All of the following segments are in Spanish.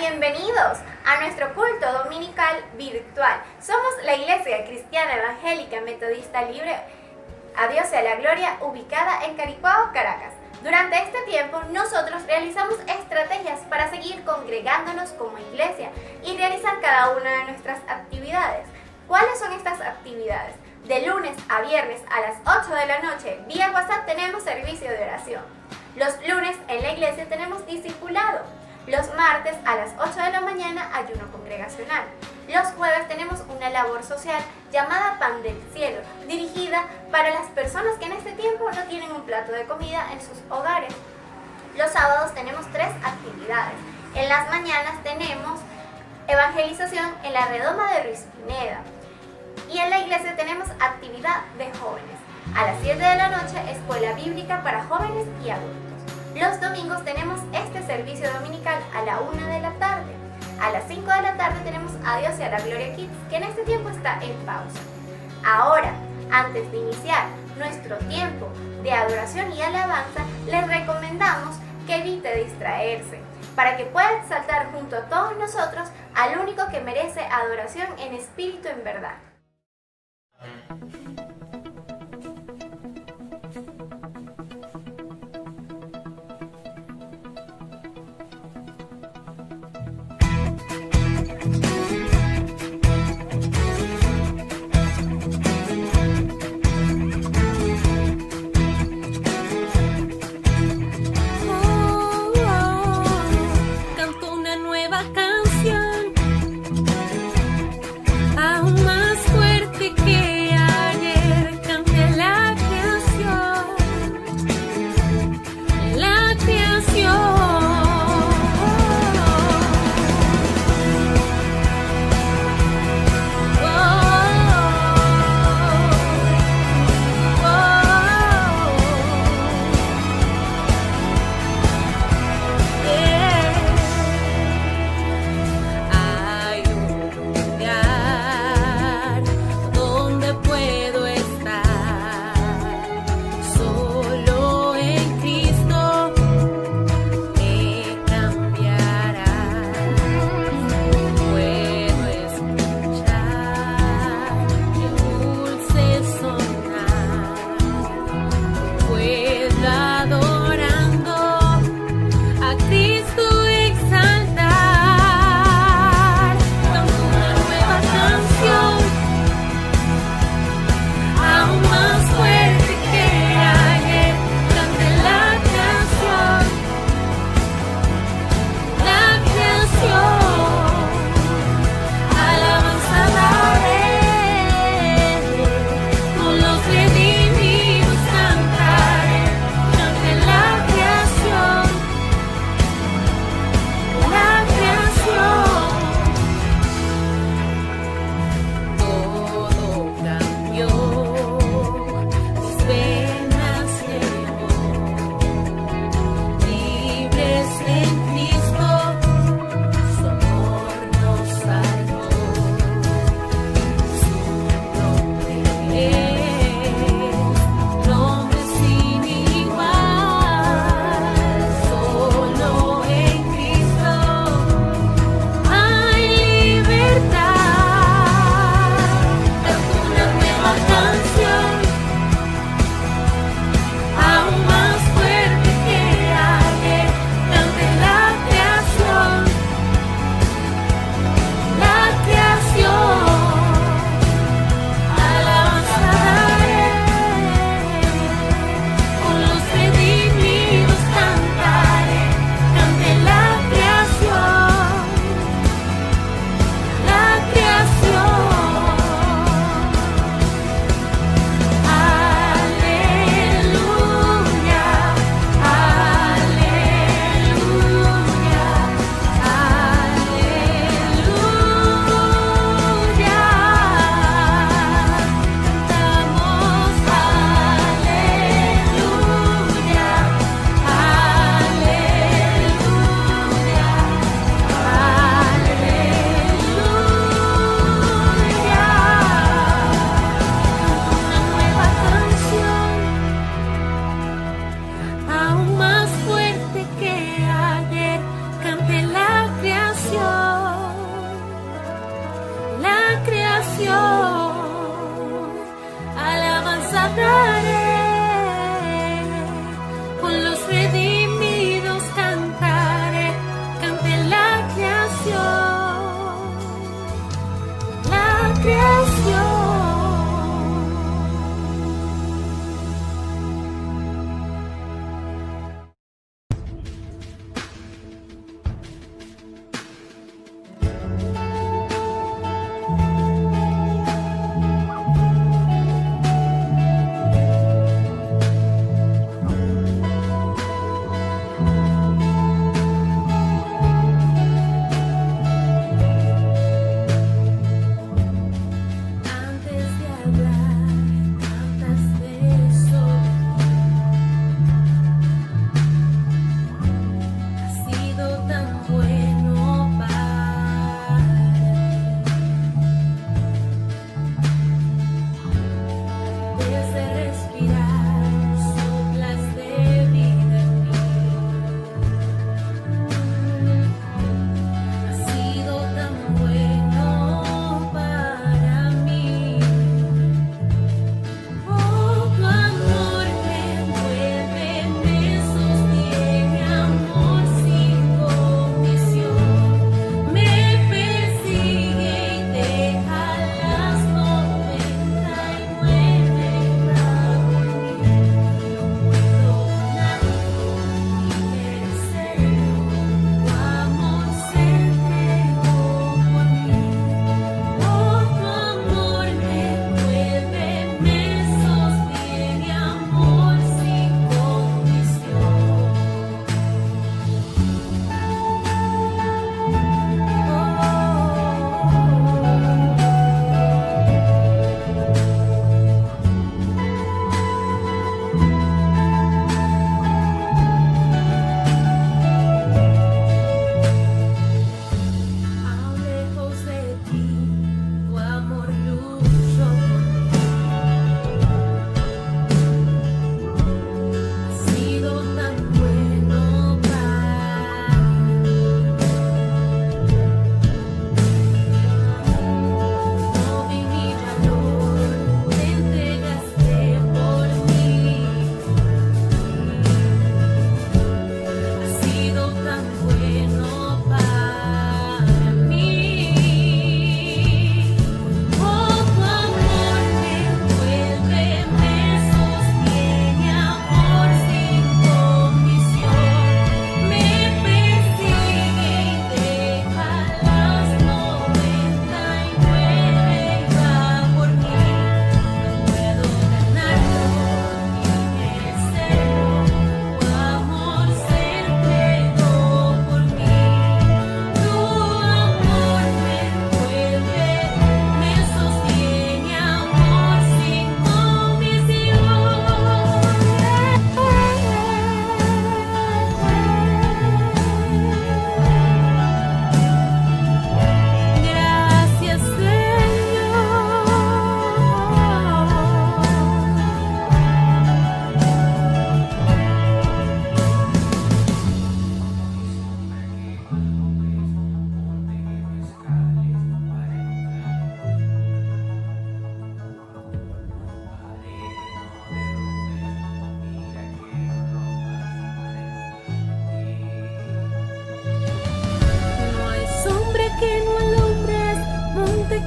bienvenidos a nuestro culto dominical virtual. Somos la Iglesia Cristiana Evangélica Metodista Libre, a Dios sea la gloria, ubicada en Caricuao, Caracas. Durante este tiempo nosotros realizamos estrategias para seguir congregándonos como iglesia y realizar cada una de nuestras actividades. ¿Cuáles son estas actividades? De lunes a viernes a las 8 de la noche, vía WhatsApp tenemos servicio de oración. Los lunes en la iglesia tenemos discipulado. Los martes a las 8 de la mañana, ayuno congregacional. Los jueves tenemos una labor social llamada Pan del Cielo, dirigida para las personas que en este tiempo no tienen un plato de comida en sus hogares. Los sábados tenemos 3 actividades. En las mañanas tenemos evangelización en la redoma de Ruiz Pineda. Y en la iglesia tenemos actividad de jóvenes. A las 7 de la noche, escuela bíblica para jóvenes y adultos. Los domingos tenemos este servicio dominical a la 1 de la tarde. A las 5 de la tarde tenemos A Dios y a la Gloria Kids, que en este tiempo está en pausa. Ahora, antes de iniciar nuestro tiempo de adoración y alabanza, les recomendamos que evite distraerse, para que pueda exaltar junto a todos nosotros al único que merece adoración en espíritu en verdad. Aún más fuerte que ayer.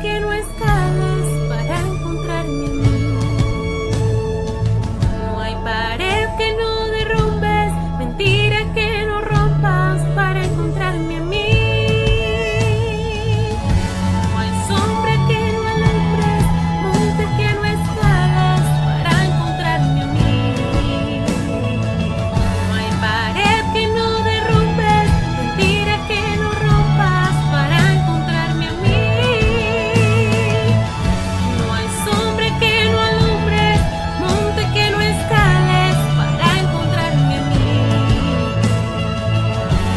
que no escales para encontrarme a mí. No hay pared que no derrumbes, mentira que no rompas para encontrarme a mí. No hay sombra que no alumbres, monte que no escalas para encontrarme a mí. No hay pared que no derrumbes, mentira que no rompas para encontrarme a mí. No hay sombra que no alumbres, monte que no escales para encontrarme a mí.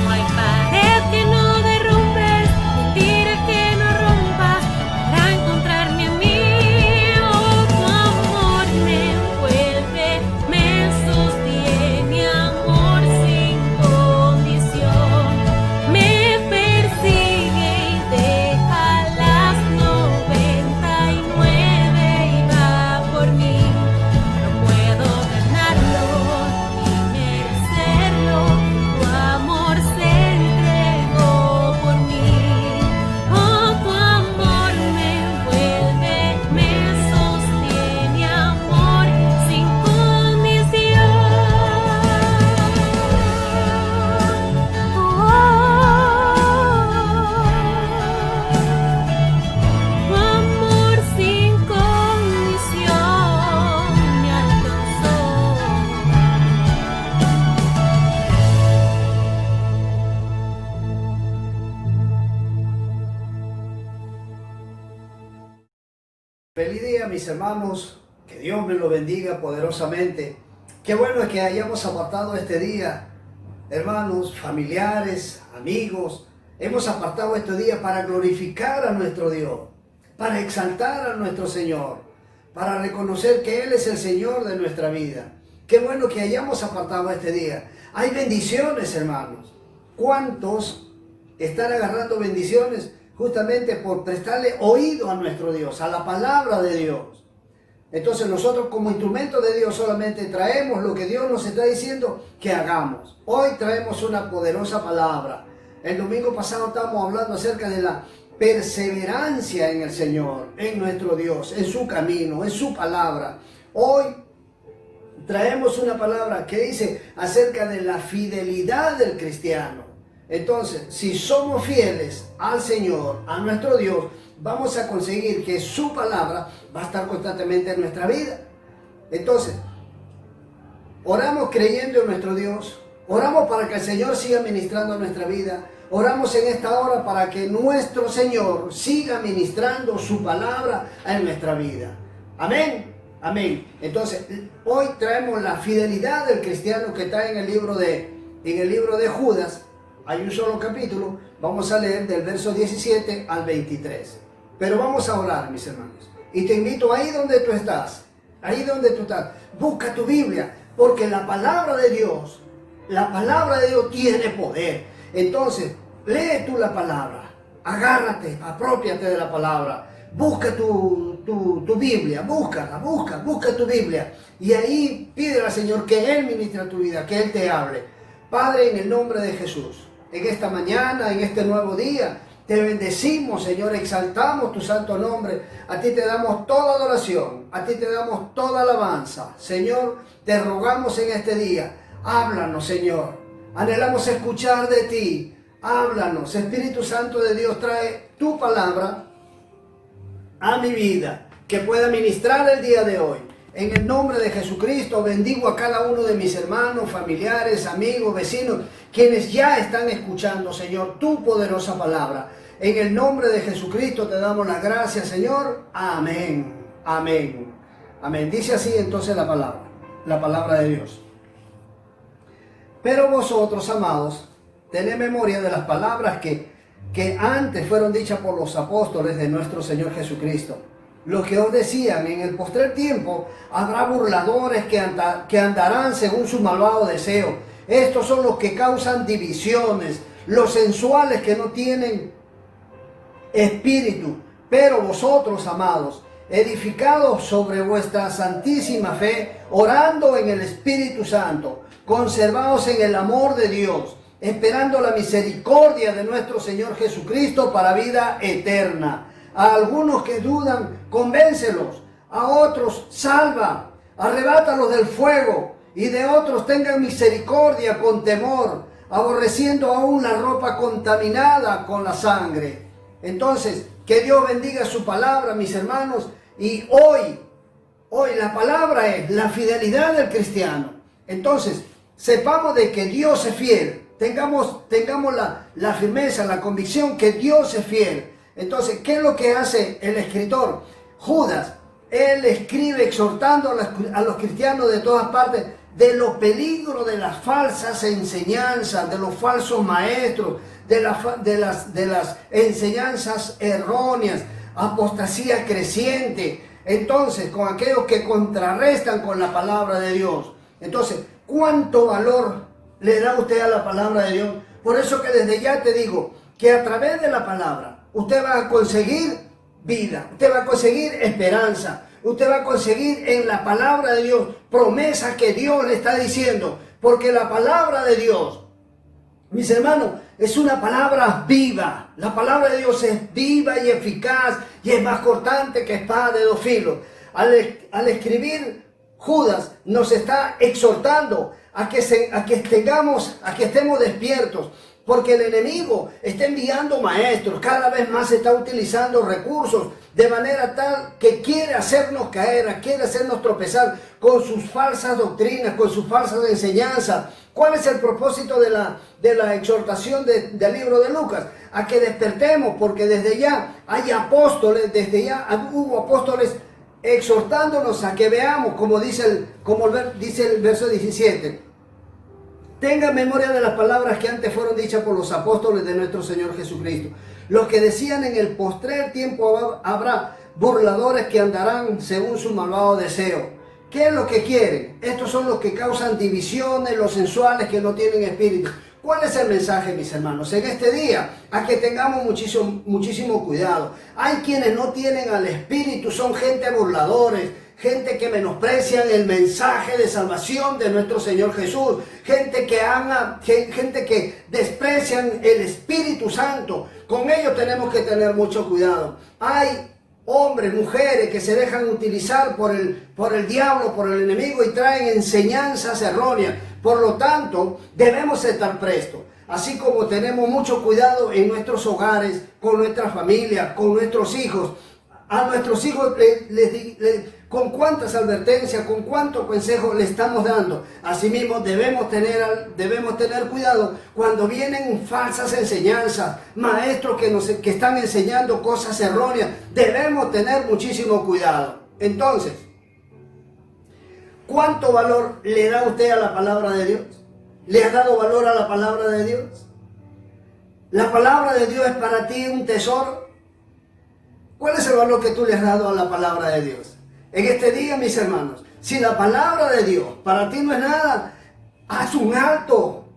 No hay pared que no derrumbes, mentira que no rompas para encontrarme a mí. Oh, tu amor me envuelve, me sostiene, amor sin condición. Me persigue y deja las 99 y va por mí. No puedo ganarlo ni merecerlo, tu amor se entregó por mí. Oh, tu amor me envuelve, me sostiene, amor sin condición. Tu amor sin condición me alcanzó. Feliz día, mis hermanos, que Dios me lo bendiga poderosamente. Qué bueno es que hayamos apartado este día, hermanos, familiares, amigos. Hemos apartado este día para glorificar a nuestro Dios, para exaltar a nuestro Señor, para reconocer que Él es el Señor de nuestra vida. Qué bueno que hayamos apartado este día. Hay bendiciones, hermanos. ¿Cuántos están agarrando bendiciones justamente por prestarle oído a nuestro Dios, a la palabra de Dios? Entonces nosotros como instrumento de Dios solamente traemos lo que Dios nos está diciendo que hagamos. Hoy traemos una poderosa palabra. El domingo pasado estábamos hablando acerca de la perseverancia en el Señor, en nuestro Dios, en su camino, en su palabra. Hoy traemos una palabra que dice acerca de la fidelidad del cristiano. Entonces, si somos fieles al Señor, a nuestro Dios, vamos a conseguir que su palabra va a estar constantemente en nuestra vida. Entonces, oramos creyendo en nuestro Dios, oramos para que el Señor siga ministrando nuestra vida, oramos en esta hora para que nuestro Señor siga ministrando su palabra en nuestra vida. Amén. Amén. Entonces, hoy traemos la fidelidad del cristiano que está en el libro de Judas. Hay un solo capítulo, vamos a leer del verso 17 al 23. Pero vamos a orar, mis hermanos. Y te invito ahí donde tú estás, busca tu Biblia, porque la palabra de Dios tiene poder. Entonces, lee tú la palabra, agárrate, aprópiate de la palabra, busca tu Biblia, busca tu Biblia. Y ahí pídele al Señor que Él ministre tu vida, que Él te hable. Padre, en el nombre de Jesús, en esta mañana, en este nuevo día, te bendecimos, Señor, exaltamos tu santo nombre. A ti te damos toda adoración, a ti te damos toda alabanza. Señor, te rogamos en este día, háblanos, Señor. Anhelamos escuchar de ti, háblanos. Espíritu Santo de Dios, trae tu palabra a mi vida, que pueda ministrar el día de hoy. En el nombre de Jesucristo bendigo a cada uno de mis hermanos, familiares, amigos, vecinos, quienes ya están escuchando, Señor, tu poderosa palabra. En el nombre de Jesucristo te damos las gracias, Señor. Amén, amén, amén. Dice así entonces la palabra de Dios. Pero vosotros, amados, tened memoria de las palabras que antes fueron dichas por los apóstoles de nuestro Señor Jesucristo. Lo que os decían, en el postrer tiempo habrá burladores que andarán según su malvado deseo. Estos son los que causan divisiones, los sensuales que no tienen espíritu. Pero vosotros, amados, edificados sobre vuestra santísima fe, orando en el Espíritu Santo, conservaos en el amor de Dios, esperando la misericordia de nuestro Señor Jesucristo para vida eterna. A algunos que dudan, convéncelos. A otros, salva. Arrebátalos del fuego. Y de otros tengan misericordia con temor, aborreciendo aún la ropa contaminada con la sangre. Entonces, que Dios bendiga su palabra, mis hermanos. Y hoy la palabra es la fidelidad del cristiano. Entonces, sepamos de que Dios es fiel. Tengamos la firmeza, la convicción que Dios es fiel. Entonces, ¿qué es lo que hace el escritor? Judas, él escribe exhortando a los cristianos de todas partes de los peligros de las falsas enseñanzas, de los falsos maestros, de las enseñanzas erróneas, apostasía creciente. Entonces, con aquellos que contrarrestan con la palabra de Dios. Entonces, ¿cuánto valor le da usted a la palabra de Dios? Por eso que desde ya te digo que a través de la palabra usted va a conseguir vida, usted va a conseguir esperanza, usted va a conseguir en la palabra de Dios promesas que Dios le está diciendo, porque la palabra de Dios, mis hermanos, es una palabra viva. La palabra de Dios es viva y eficaz y es más cortante que espada de dos filos. Al escribir, Judas nos está exhortando a que estemos despiertos, porque el enemigo está enviando maestros, cada vez más está utilizando recursos de manera tal que quiere hacernos caer, quiere hacernos tropezar con sus falsas doctrinas, con sus falsas enseñanzas. ¿Cuál es el propósito de la exhortación del libro de Lucas? A que despertemos, porque desde ya hay apóstoles, hubo apóstoles exhortándonos a que veamos, como dice el verso 17. Tengan memoria de las palabras que antes fueron dichas por los apóstoles de nuestro Señor Jesucristo. Los que decían: en el postrer tiempo habrá burladores que andarán según su malvado deseo. ¿Qué es lo que quieren? Estos son los que causan divisiones, los sensuales que no tienen espíritu. ¿Cuál es el mensaje, mis hermanos? En este día, a que tengamos muchísimo cuidado. Hay quienes no tienen al espíritu, son gente burladores, gente que menosprecian el mensaje de salvación de nuestro Señor Jesús, gente que desprecian el Espíritu Santo. Con ellos tenemos que tener mucho cuidado. Hay hombres, mujeres que se dejan utilizar por el diablo, por el enemigo, y traen enseñanzas erróneas. Por lo tanto, debemos estar prestos. Así como tenemos mucho cuidado en nuestros hogares, con nuestra familia, con nuestros hijos. A nuestros hijos con cuántas advertencias, con cuántos consejos le estamos dando. Asimismo, debemos tener cuidado cuando vienen falsas enseñanzas, maestros que están enseñando cosas erróneas. Debemos tener muchísimo cuidado. Entonces, ¿cuánto valor le da usted a la palabra de Dios? ¿Le has dado valor a la palabra de Dios? ¿La palabra de Dios es para ti un tesoro? ¿Cuál es el valor que tú le has dado a la palabra de Dios? En este día, mis hermanos, si la palabra de Dios para ti no es nada, haz un alto,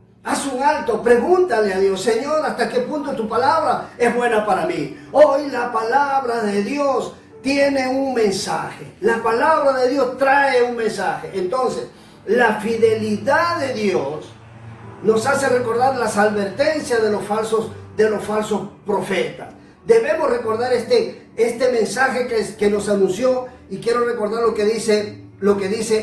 pregúntale a Dios: Señor, ¿hasta qué punto tu palabra es buena para mí? Hoy la palabra de Dios tiene un mensaje, la palabra de Dios trae un mensaje. Entonces, la fidelidad de Dios nos hace recordar las advertencias de los falsos profetas. Debemos recordar este mensaje que nos anunció, y quiero recordar lo que dice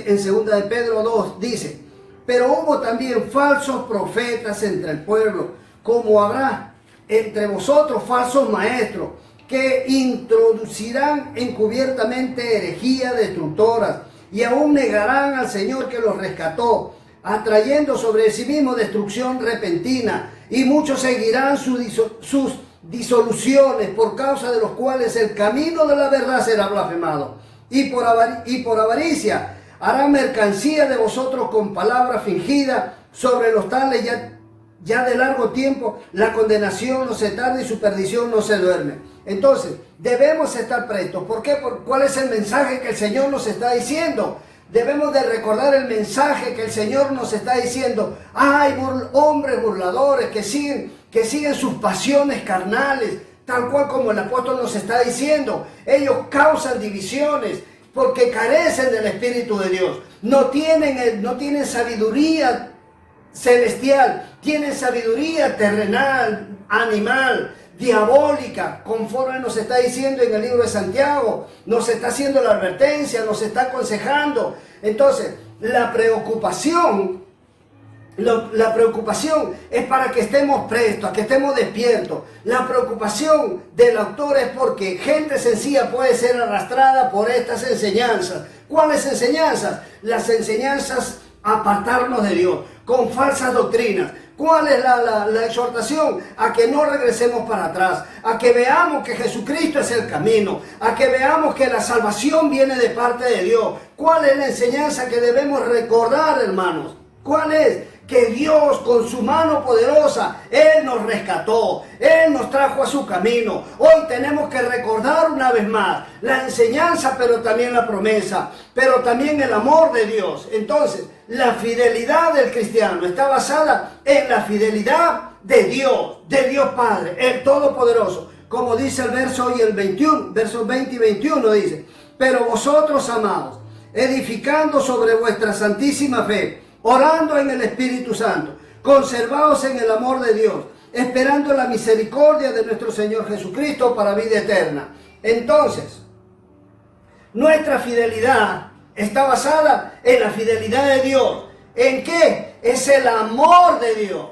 en 2 de Pedro 2, dice: pero hubo también falsos profetas entre el pueblo, como habrá entre vosotros falsos maestros, que introducirán encubiertamente herejías destructoras, y aún negarán al Señor que los rescató, atrayendo sobre sí mismo destrucción repentina, y muchos seguirán sus disoluciones, por causa de los cuales el camino de la verdad será blasfemado, y por avaricia harán mercancía de vosotros con palabras fingidas. Sobre los tales ya de largo tiempo la condenación no se tarda y su perdición no se duerme. Entonces debemos estar prestos. ¿Por qué? ¿Cuál es el mensaje que el Señor nos está diciendo? Debemos de recordar el mensaje que el Señor nos está diciendo. Hay hombres burladores que siguen sus pasiones carnales, tal cual como el apóstol nos está diciendo. Ellos causan divisiones porque carecen del Espíritu de Dios. No tienen sabiduría celestial, tienen sabiduría terrenal, animal, diabólica, conforme nos está diciendo en el libro de Santiago. Nos está haciendo la advertencia, nos está aconsejando. Entonces, la preocupación es para que estemos prestos, que estemos despiertos. La preocupación del autor es porque gente sencilla puede ser arrastrada por estas enseñanzas. ¿Cuáles enseñanzas? Las enseñanzas a apartarnos de Dios, con falsas doctrinas. ¿Cuál es la exhortación? A que no regresemos para atrás, a que veamos que Jesucristo es el camino, a que veamos que la salvación viene de parte de Dios. ¿Cuál es la enseñanza que debemos recordar, hermanos? ¿Cuál es? Que Dios con su mano poderosa, Él nos rescató, Él nos trajo a su camino. Hoy tenemos que recordar una vez más la enseñanza, pero también la promesa, pero también el amor de Dios. Entonces, la fidelidad del cristiano está basada en la fidelidad de Dios Padre, el Todopoderoso. Como dice el verso hoy, el 21, versos 20 y 21 dice: pero vosotros, amados, edificando sobre vuestra santísima fe, orando en el Espíritu Santo, conservados en el amor de Dios, esperando la misericordia de nuestro Señor Jesucristo para vida eterna. Entonces, nuestra fidelidad está basada en la fidelidad de Dios. ¿En qué? Es el amor de Dios.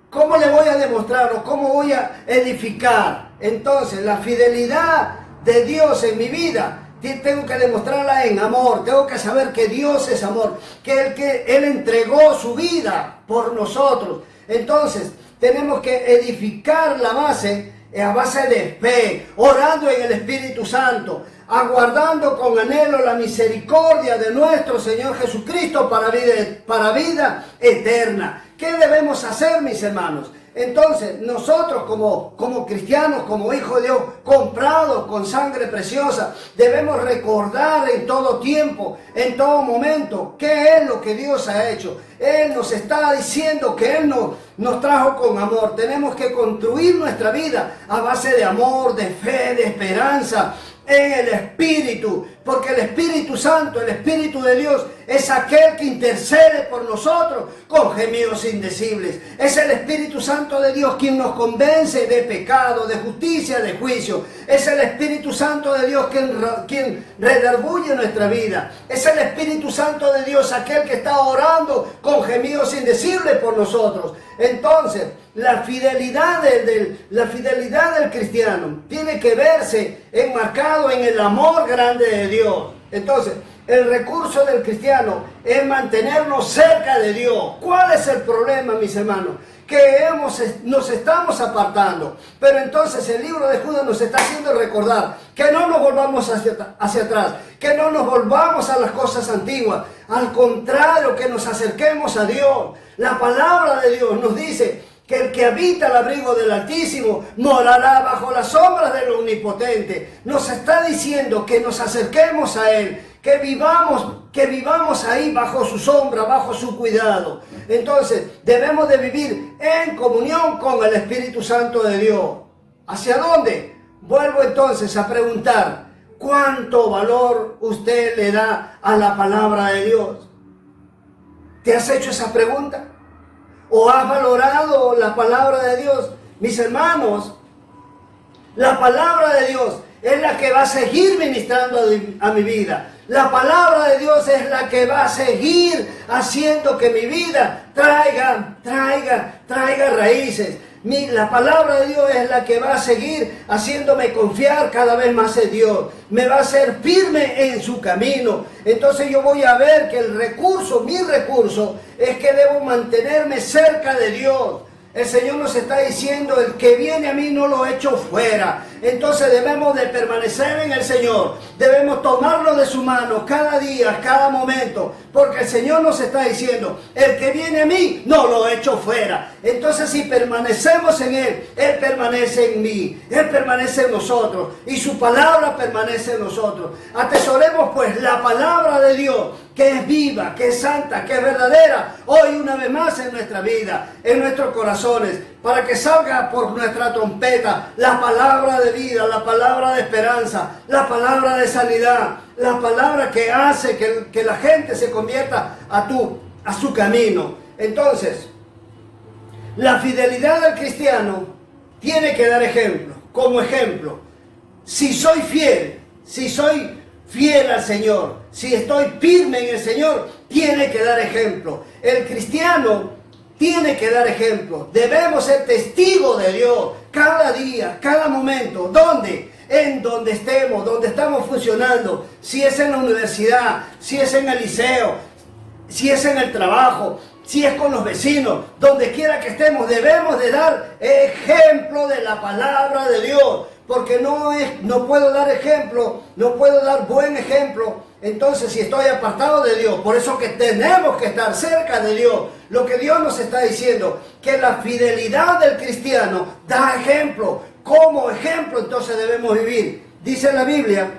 ¿Cómo le voy a demostrar o cómo voy a edificar? Entonces, la fidelidad de Dios en mi vida tengo que demostrarla en amor. Tengo que saber que Dios es amor, que Él entregó su vida por nosotros. Entonces, tenemos que edificar la base a base de fe, orando en el Espíritu Santo, aguardando con anhelo la misericordia de nuestro Señor Jesucristo para vida eterna. ¿Qué debemos hacer, mis hermanos? Entonces, nosotros como cristianos, como hijos de Dios, comprados con sangre preciosa, debemos recordar en todo tiempo, en todo momento, qué es lo que Dios ha hecho. Él nos está diciendo que Él nos trajo con amor. Tenemos que construir nuestra vida a base de amor, de fe, de esperanza, en el Espíritu, porque el Espíritu Santo, el Espíritu de Dios, es aquel que intercede por nosotros con gemidos indecibles. Es el Espíritu Santo de Dios quien nos convence de pecado, de justicia, de juicio. Es el Espíritu Santo de Dios quien redarguye nuestra vida. Es el Espíritu Santo de Dios aquel que está orando con gemidos indecibles por nosotros. Entonces, la fidelidad del cristiano tiene que verse enmarcado en el amor grande de Dios. Entonces, el recurso del cristiano es mantenernos cerca de Dios. ¿Cuál es el problema, mis hermanos? Que nos estamos apartando. Pero entonces el libro de Judas nos está haciendo recordar que no nos volvamos hacia atrás, que no nos volvamos a las cosas antiguas. Al contrario, que nos acerquemos a Dios. La palabra de Dios nos dice que el que habita al abrigo del Altísimo morará bajo las sombras del Omnipotente. Nos está diciendo que nos acerquemos a Él, que vivamos ahí bajo su sombra, bajo su cuidado. Entonces, debemos de vivir en comunión con el Espíritu Santo de Dios. ¿Hacia dónde? Vuelvo entonces a preguntar, ¿cuánto valor usted le da a la palabra de Dios? ¿Te has hecho esa pregunta? ¿O has valorado la palabra de Dios? Mis hermanos, la palabra de Dios es la que va a seguir ministrando a mi vida. La palabra de Dios es la que va a seguir haciendo que mi vida traiga raíces. La palabra de Dios es la que va a seguir haciéndome confiar cada vez más en Dios. Me va a hacer firme en su camino. Entonces yo voy a ver que mi recurso, es que debo mantenerme cerca de Dios. El Señor nos está diciendo, el que viene a mí no lo echo fuera. Entonces debemos de permanecer en el Señor. Debemos tomarlo de su mano cada día, cada momento. Porque el Señor nos está diciendo, el que viene a mí no lo echo fuera. Entonces si permanecemos en Él, Él permanece en mí. Él permanece en nosotros. Y su palabra permanece en nosotros. Atesoremos pues la palabra de Dios, que es viva, que es santa, que es verdadera, hoy una vez más en nuestra vida, en nuestros corazones, para que salga por nuestra trompeta la palabra de vida, la palabra de esperanza, la palabra de sanidad, la palabra que hace que la gente se convierta a su camino. Entonces, la fidelidad del cristiano tiene que dar ejemplo, como ejemplo. Si soy fiel al Señor, si estoy firme en el Señor, tiene que dar ejemplo. El cristiano tiene que dar ejemplo. Debemos ser testigos de Dios cada día, cada momento. ¿Dónde? En donde estemos, donde estamos funcionando. Si es en la universidad, si es en el liceo, si es en el trabajo, si es con los vecinos, donde quiera que estemos, debemos de dar ejemplo de la palabra de Dios. Porque no puedo dar ejemplo, no puedo dar buen ejemplo, entonces si estoy apartado de Dios. Por eso que tenemos que estar cerca de Dios. Lo que Dios nos está diciendo, que la fidelidad del cristiano da ejemplo. Como ejemplo entonces debemos vivir. Dice la Biblia,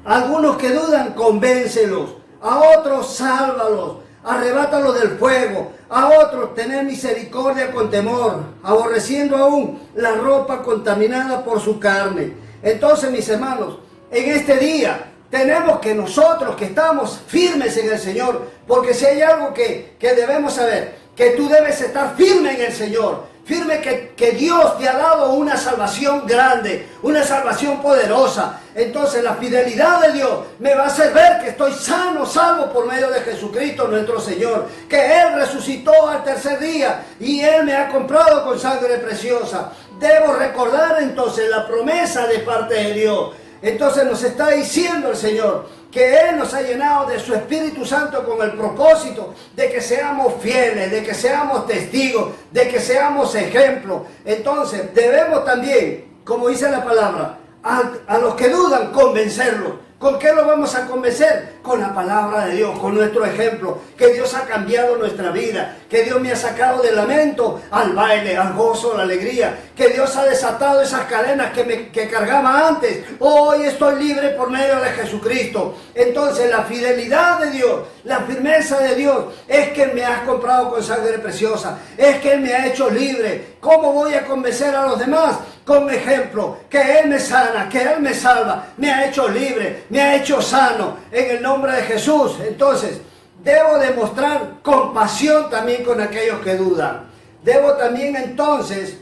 algunos que dudan, convéncelos, a otros sálvalos, arrebátalos del fuego, a otros tener misericordia con temor, aborreciendo aún la ropa contaminada por su carne. Entonces, mis hermanos, en este día tenemos que nosotros que estamos firmes en el Señor, porque si hay algo que debemos saber, que tú debes estar firme en el Señor. Firme que Dios te ha dado una salvación grande, una salvación poderosa. Entonces la fidelidad de Dios me va a hacer ver que estoy sano, salvo por medio de Jesucristo nuestro Señor. Que Él resucitó al tercer día y Él me ha comprado con sangre preciosa. Debo recordar entonces la promesa de parte de Dios. Entonces nos está diciendo el Señor que Él nos ha llenado de su Espíritu Santo con el propósito de que seamos fieles, de que seamos testigos, de que seamos ejemplos. Entonces debemos también, como dice la palabra, a los que dudan, convencerlos. ¿Con qué los vamos a convencer? Con la palabra de Dios, con nuestro ejemplo, que Dios ha cambiado nuestra vida, que Dios me ha sacado del lamento al baile, al gozo, a la alegría, que Dios ha desatado esas cadenas que cargaba antes. Hoy estoy libre por medio de Jesucristo. Entonces la fidelidad de Dios, la firmeza de Dios, es que Él me ha comprado con sangre preciosa, es que Él me ha hecho libre. ¿Cómo voy a convencer a los demás? Con ejemplo, que Él me sana, que Él me salva, me ha hecho libre, me ha hecho sano, en el nombre de Jesús. Entonces, debo demostrar compasión también con aquellos que dudan. Debo también entonces,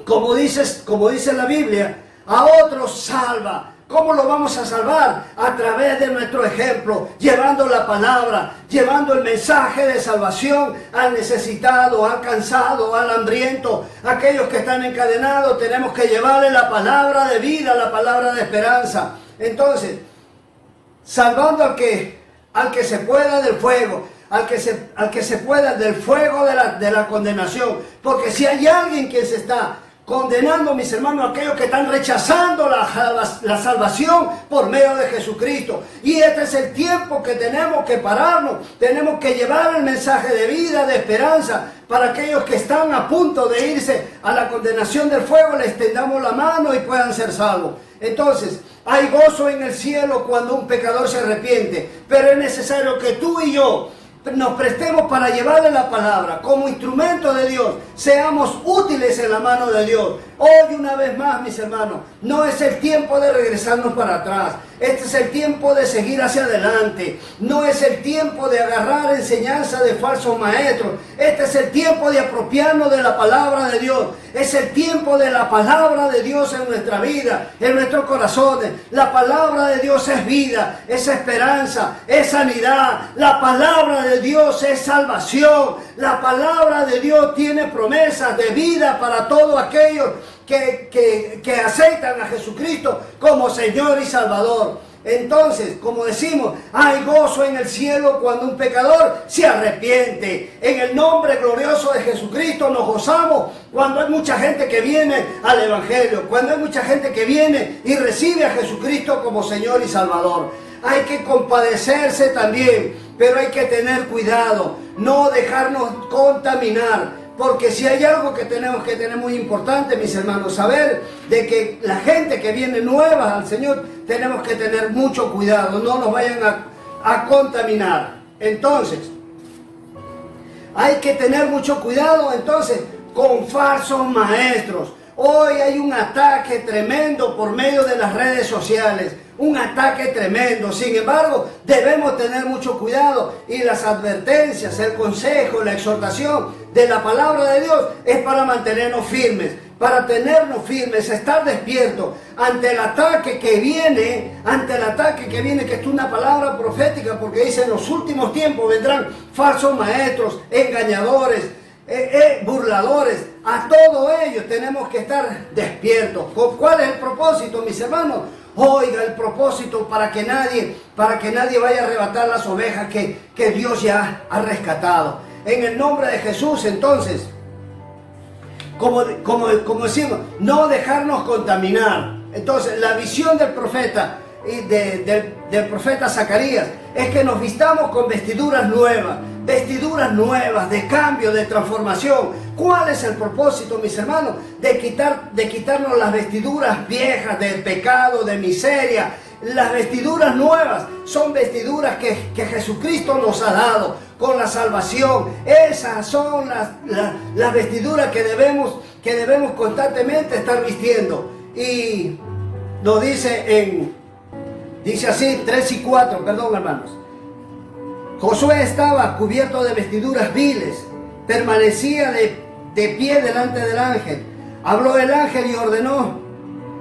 como dice la Biblia, a otros salva. ¿Cómo lo vamos a salvar? A través de nuestro ejemplo, llevando la palabra, llevando el mensaje de salvación al necesitado, al cansado, al hambriento, aquellos que están encadenados. Tenemos que llevarle la palabra de vida, la palabra de esperanza. Entonces, salvando al que se pueda del fuego, al que se pueda del fuego de la condenación. Porque si hay alguien que se está condenando, mis hermanos, aquellos que están rechazando la salvación por medio de Jesucristo. Y este es el tiempo que tenemos que pararnos, tenemos que llevar el mensaje de vida, de esperanza, para aquellos que están a punto de irse a la condenación del fuego, les tendamos la mano y puedan ser salvos. Entonces, hay gozo en el cielo cuando un pecador se arrepiente, pero es necesario que tú y yo nos prestemos para llevarle la palabra como instrumento de Dios, seamos útiles en la mano de Dios. Hoy una vez más, mis hermanos, no es el tiempo de regresarnos para atrás. Este es el tiempo de seguir hacia adelante. No es el tiempo de agarrar enseñanza de falsos maestros. Este es el tiempo de apropiarnos de la palabra de Dios. Es el tiempo de la palabra de Dios en nuestra vida, en nuestros corazones. La palabra de Dios es vida, es esperanza, es sanidad. La palabra de Dios es salvación. La palabra de Dios tiene promesas de vida para todos aquellos que aceptan a Jesucristo como Señor y Salvador. Entonces, como decimos, hay gozo en el cielo cuando un pecador se arrepiente. En el nombre glorioso de Jesucristo nos gozamos cuando hay mucha gente que viene al Evangelio, cuando hay mucha gente que viene y recibe a Jesucristo como Señor y Salvador. Hay que compadecerse también, pero hay que tener cuidado, no dejarnos contaminar. Porque si hay algo que tenemos que tener muy importante, mis hermanos, saber de que la gente que viene nueva al Señor, tenemos que tener mucho cuidado, no nos vayan a contaminar. Entonces, hay que tener mucho cuidado entonces con falsos maestros. Hoy hay un ataque tremendo por medio de las redes sociales. un ataque tremendo. Sin embargo, debemos tener mucho cuidado, y las advertencias, el consejo, la exhortación de la palabra de Dios es para mantenernos firmes, para tenernos firmes, estar despiertos ante el ataque que viene, que es una palabra profética, porque dice: en los últimos tiempos vendrán falsos maestros, engañadores, burladores. A todo ello tenemos que estar despiertos. ¿Cuál es el propósito, mis hermanos? Oiga, el propósito para que nadie vaya a arrebatar las ovejas que Dios ya ha rescatado. En el nombre de Jesús, entonces, como decimos, no dejarnos contaminar. Entonces, la visión del profeta y del profeta Zacarías es que nos vistamos con vestiduras nuevas de cambio, de transformación. ¿Cuál es el propósito, mis hermanos? De quitarnos las vestiduras viejas del pecado, de miseria. Las vestiduras nuevas son vestiduras que Jesucristo nos ha dado con la salvación. Esas son las vestiduras que debemos constantemente estar vistiendo. Y lo dice así, 3 y 4, perdón, hermanos. Josué estaba cubierto de vestiduras viles, permanecía de pie delante del ángel. Habló el ángel y ordenó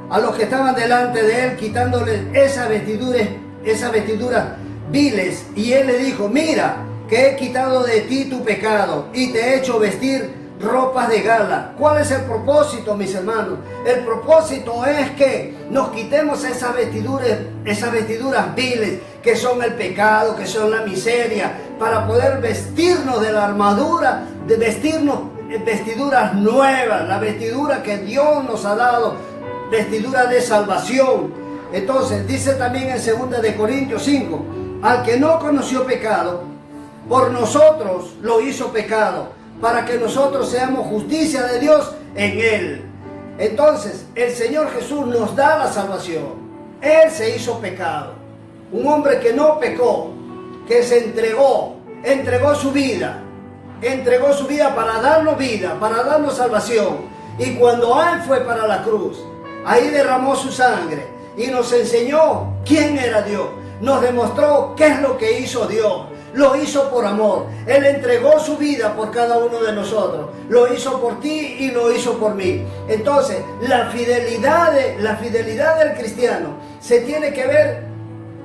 a los que estaban delante de él, quitándoles esas vestiduras viles. Y él le dijo: mira, que he quitado de ti tu pecado y te he hecho vestir ropas de gala. ¿Cuál es el propósito, mis hermanos? El propósito es que nos quitemos esas vestiduras viles, que son el pecado, que son la miseria, para poder vestirnos de la armadura, de vestirnos vestiduras nuevas, la vestidura que Dios nos ha dado, vestidura de salvación. Entonces dice también en 2 de Corintios 5: al que no conoció pecado, por nosotros lo hizo pecado, para que nosotros seamos justicia de Dios en él. Entonces el Señor Jesús nos da la salvación. Él se hizo pecado, un hombre que no pecó, que se entregó su vida para darnos vida, para darnos salvación. Y cuando Él fue para la cruz, ahí derramó su sangre y nos enseñó quién era Dios, nos demostró qué es lo que hizo Dios. Lo hizo por amor. Él entregó su vida por cada uno de nosotros. Lo hizo por ti y lo hizo por mí. Entonces, la fidelidad del cristiano se tiene que ver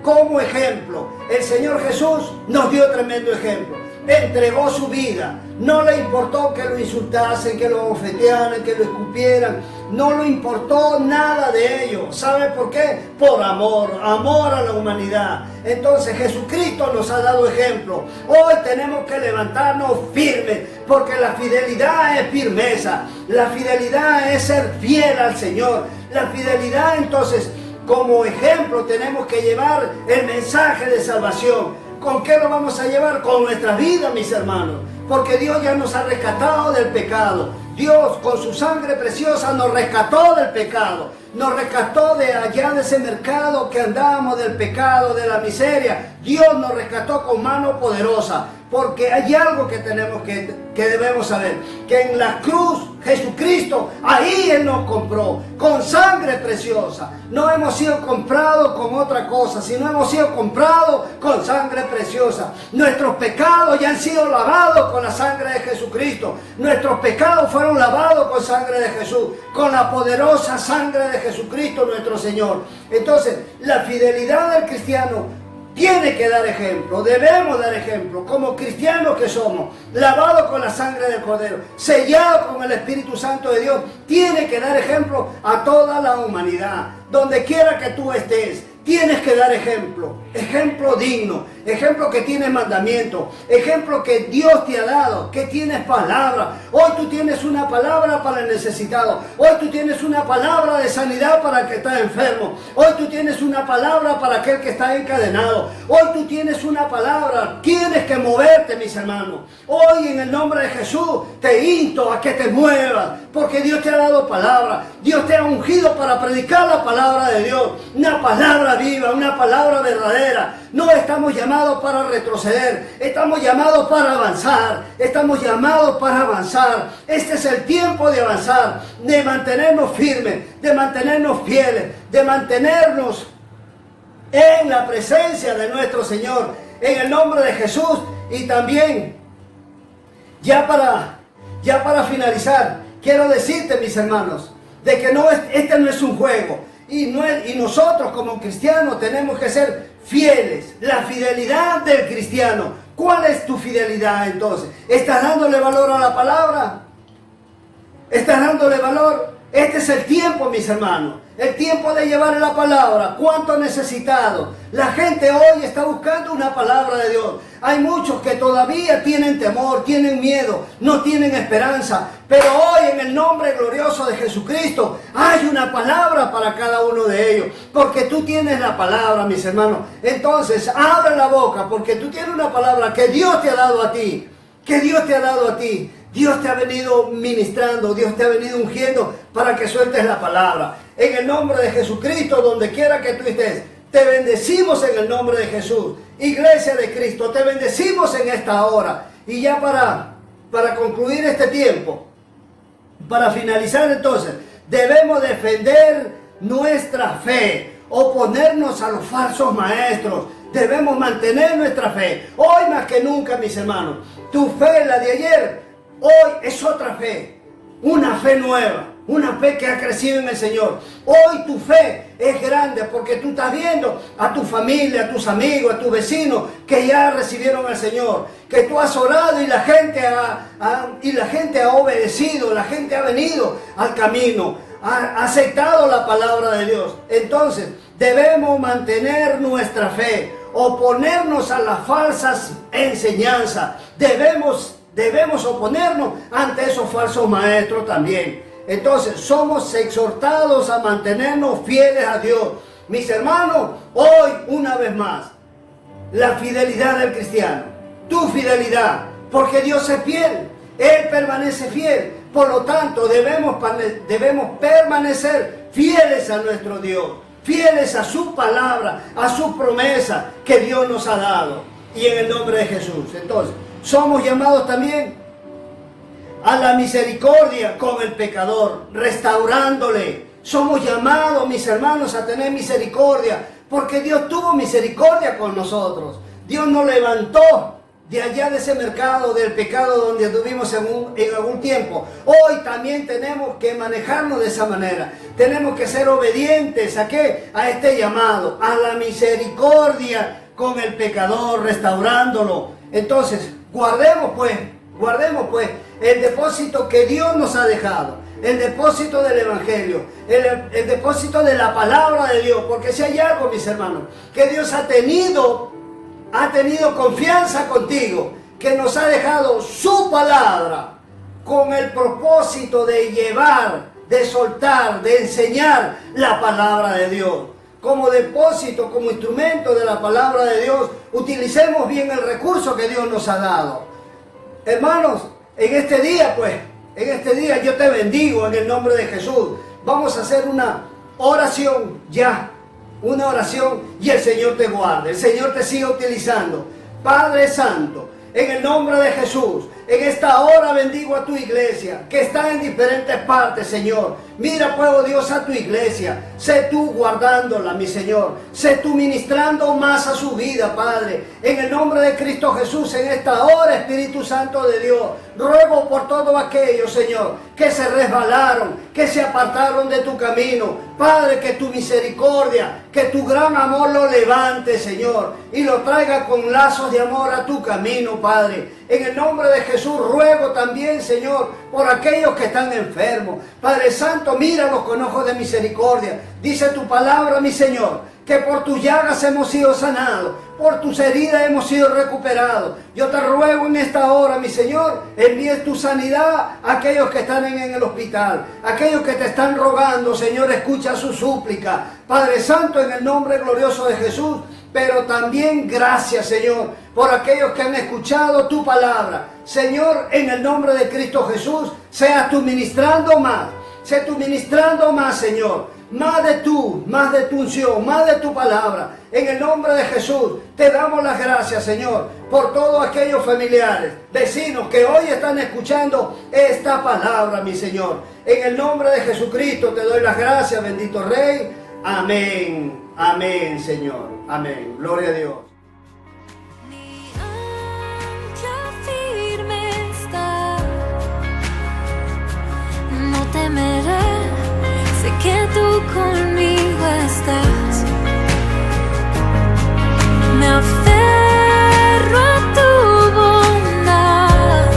como ejemplo. El Señor Jesús nos dio tremendo ejemplo. Entregó su vida. No le importó que lo insultasen, que lo abofetearan, que lo escupieran. No le importó nada de ello. ¿Sabe por qué? Por amor a la humanidad. Entonces Jesucristo nos ha dado ejemplo. Hoy tenemos que levantarnos firmes, porque la fidelidad es firmeza. La fidelidad es ser fiel al Señor. La fidelidad, entonces, como ejemplo tenemos que llevar el mensaje de salvación. ¿Con qué lo vamos a llevar? Con nuestra vida, mis hermanos. Porque Dios ya nos ha rescatado del pecado. Dios con su sangre preciosa nos rescató del pecado. Nos rescató de allá de ese mercado que andábamos, del pecado, de la miseria. Dios nos rescató con mano poderosa. Porque hay algo que debemos saber. Que en la cruz, Jesucristo, ahí Él nos compró. Con sangre preciosa. No hemos sido comprados con otra cosa, sino hemos sido comprados con sangre preciosa. Nuestros pecados ya han sido lavados con la sangre de Jesucristo. Nuestros pecados fueron lavados con sangre de Jesús. Con la poderosa sangre de Jesucristo nuestro Señor. Entonces, la fidelidad del cristiano tiene que dar ejemplo, debemos dar ejemplo, como cristianos que somos, lavados con la sangre del Cordero, sellados con el Espíritu Santo de Dios, tiene que dar ejemplo a toda la humanidad, donde quiera que tú estés. Tienes que dar ejemplo, ejemplo digno, ejemplo que tiene mandamiento, ejemplo que Dios te ha dado, que tienes palabra. Hoy tú tienes una palabra para el necesitado, hoy tú tienes una palabra de sanidad para el que está enfermo, hoy tú tienes una palabra para aquel que está encadenado, hoy tú tienes una palabra. Tienes que moverte, mis hermanos. Hoy en el nombre de Jesús te insto a que te muevas, porque Dios te ha dado palabra, Dios te ha ungido para predicar la palabra de Dios, una palabra viva, una palabra verdadera. No estamos llamados para retroceder, estamos llamados para avanzar, estamos llamados para avanzar. Este es el tiempo de avanzar, de mantenernos firmes, de mantenernos fieles, de mantenernos en la presencia de nuestro Señor, en el nombre de Jesús. Y también, ya para finalizar, quiero decirte, mis hermanos, de que este no es un juego. Y nosotros como cristianos tenemos que ser fieles. La fidelidad del cristiano. ¿Cuál es tu fidelidad entonces? ¿Estás dándole valor a la palabra? ¿Estás dándole valor? Este es el tiempo, mis hermanos. El tiempo de llevar la palabra. ¿Cuánto necesitado? La gente hoy está buscando una palabra de Dios. Hay muchos que todavía tienen temor, tienen miedo, no tienen esperanza. Pero hoy, en el nombre glorioso de Jesucristo, hay una palabra para cada uno de ellos. Porque tú tienes la palabra, mis hermanos. Entonces, abre la boca, porque tú tienes una palabra que Dios te ha dado a ti. Que Dios te ha dado a ti. Dios te ha venido ministrando, Dios te ha venido ungiendo para que sueltes la palabra. En el nombre de Jesucristo, donde quiera que tú estés, te bendecimos en el nombre de Jesús. Iglesia de Cristo, te bendecimos en esta hora. Y ya para concluir este tiempo, para finalizar entonces, debemos defender nuestra fe, oponernos a los falsos maestros. Debemos mantener nuestra fe. Hoy más que nunca, mis hermanos, tu fe, la de ayer, hoy es otra fe, una fe nueva, una fe que ha crecido en el Señor. Hoy tu fe es grande porque tú estás viendo a tu familia, a tus amigos, a tus vecinos que ya recibieron al Señor, que tú has orado y la gente ha obedecido, la gente ha venido al camino, ha aceptado la palabra de Dios. Entonces debemos mantener nuestra fe, oponernos a las falsas enseñanzas. Debemos oponernos ante esos falsos maestros también. Entonces, somos exhortados a mantenernos fieles a Dios. Mis hermanos, hoy una vez más, la fidelidad del cristiano, tu fidelidad, porque Dios es fiel, Él permanece fiel. Por lo tanto, debemos permanecer fieles a nuestro Dios, fieles a su palabra, a su promesa que Dios nos ha dado. Y en el nombre de Jesús. Entonces, somos llamados también a la misericordia con el pecador, restaurándole. Somos llamados, mis hermanos, a tener misericordia, porque Dios tuvo misericordia con nosotros. Dios nos levantó de allá de ese mercado del pecado donde estuvimos en algún tiempo. Hoy también tenemos que manejarnos de esa manera. Tenemos que ser obedientes ¿a qué? A este llamado, a la misericordia con el pecador, restaurándolo. Entonces, guardemos pues el depósito que Dios nos ha dejado, el depósito del Evangelio, el depósito de la palabra de Dios, porque si hay algo, mis hermanos, que Dios ha tenido confianza contigo, que nos ha dejado su palabra con el propósito de llevar, de soltar, de enseñar la palabra de Dios. Como depósito, como instrumento de la palabra de Dios, utilicemos bien el recurso que Dios nos ha dado. Hermanos, en este día yo te bendigo en el nombre de Jesús. Vamos a hacer una oración y el Señor te guarde, el Señor te siga utilizando. Padre Santo, en el nombre de Jesús, en esta hora bendigo a tu iglesia, que está en diferentes partes, Señor. Mira, pues, oh Dios, a tu iglesia. Sé tú guardándola, mi Señor. Sé tú ministrando más a su vida, Padre. En el nombre de Cristo Jesús, en esta hora, Espíritu Santo de Dios, ruego por todos aquellos, Señor, que se resbalaron, que se apartaron de tu camino. Padre, que tu misericordia, que tu gran amor lo levante, Señor, y lo traiga con lazos de amor a tu camino, Padre. En el nombre de Jesús ruego también, Señor, por aquellos que están enfermos. Padre Santo, míralos con ojos de misericordia. Dice tu palabra, mi Señor, que por tus llagas hemos sido sanados, por tus heridas hemos sido recuperados. Yo te ruego en esta hora, mi Señor, envíes tu sanidad a aquellos que están en el hospital, aquellos que te están rogando, Señor, escucha su súplica. Padre Santo, en el nombre glorioso de Jesús, pero también gracias, Señor, por aquellos que han escuchado tu palabra. Señor, en el nombre de Cristo Jesús, seas tú ministrando más, sé tú ministrando más, Señor. Más de tu unción, más de tu palabra. En el nombre de Jesús, te damos las gracias, Señor, por todos aquellos familiares, vecinos que hoy están escuchando esta palabra, mi Señor. En el nombre de Jesucristo te doy las gracias, bendito Rey. Amén. Amén, Señor. Amén. Gloria a Dios. Mi ancla firme está, no temeré, sé que tú conmigo estás. Me aferro a tu bondad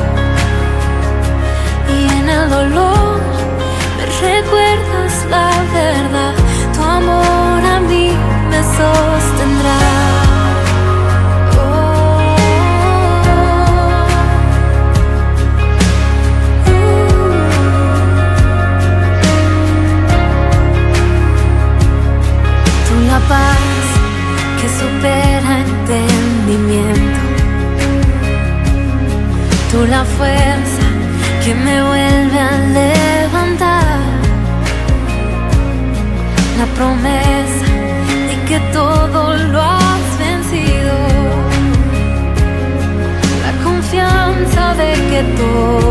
y en el dolor me recuerdas la verdad. Tu amor a mí me sostendrá. Tú la paz que supera entendimiento, tú la fuerza que me vuelve a levantar, la promesa de que todo lo has vencido, la confianza de que todo